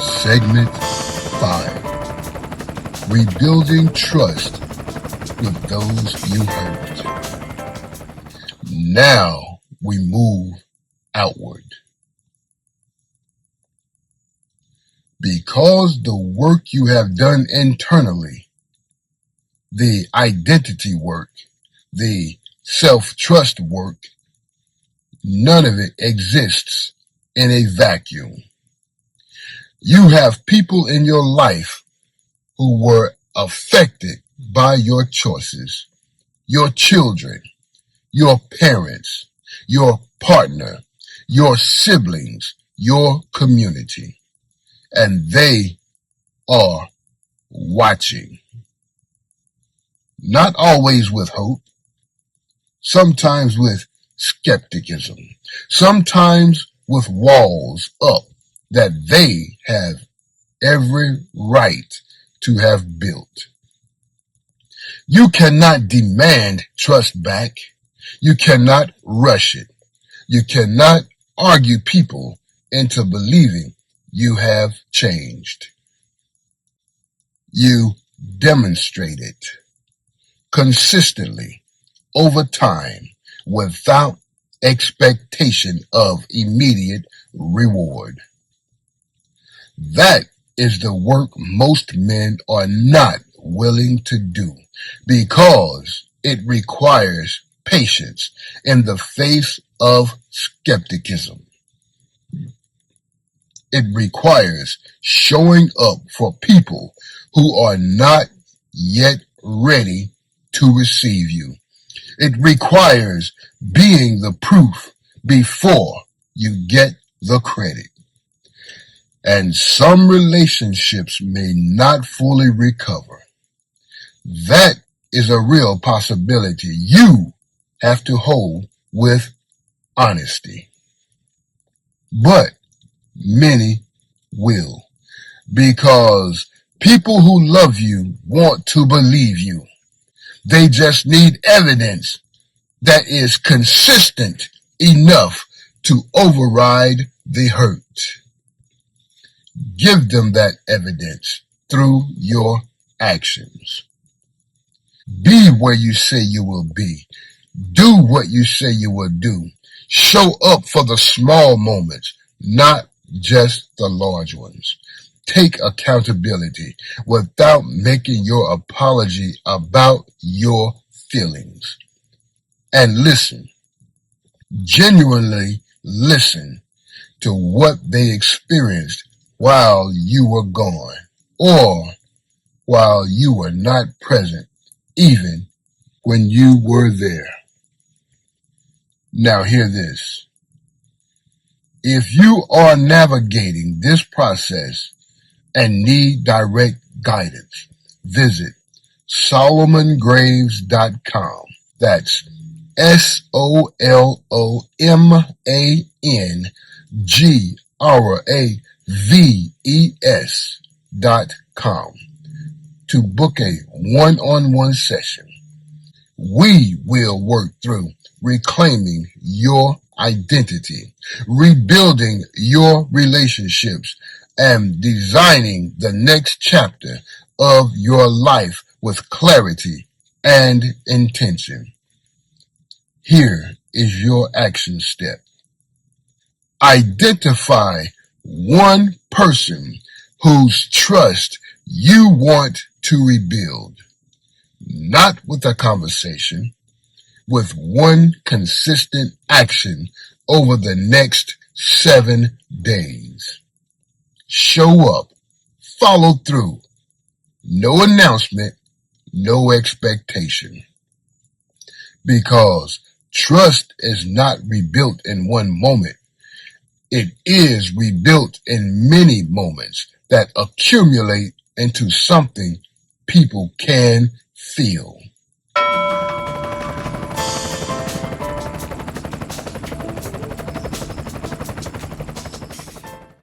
Segment 5. Rebuilding Trust with Those You Hurt. Now we move outward. Because the work you have done internally, the identity work, the self-trust work, none of it exists in a vacuum. You have people in your life who were affected by your choices, your children, your parents, your partner, your siblings, your community, and they are watching. Not always with hope, sometimes with skepticism, sometimes with walls up that they have every right to have built. You cannot demand trust back. You cannot rush it. You cannot argue people into believing you have changed. You demonstrate it consistently over time without expectation of immediate reward. That is the work most men are not willing to do because it requires patience in the face of skepticism. It requires showing up for people who are not yet ready to receive you. It requires being the proof before you get the credit. And some relationships may not fully recover. That is a real possibility you have to hold with honesty. But many will, because people who love you want to believe you. They just need evidence that is consistent enough to override the hurt. Give them that evidence through your actions. Be where you say you will be. Do what you say you will do. Show up for the small moments, not just the large ones. Take accountability without making your apology about your feelings. And listen. Genuinely listen to what they experienced while you were gone, or while you were not present, even when you were there. Now hear this. If you are navigating this process and need direct guidance, visit SolomonGraves.com. That's SolomonGraves.com to book a one-on-one session. We will work through reclaiming your identity, rebuilding your relationships, and designing the next chapter of your life with clarity and intention. Here is your action step. Identify one person whose trust you want to rebuild, not with a conversation, with one consistent action over the next 7 days. Show up, follow through, no announcement, no expectation. Because trust is not rebuilt in one moment. It is rebuilt in many moments that accumulate into something people can feel.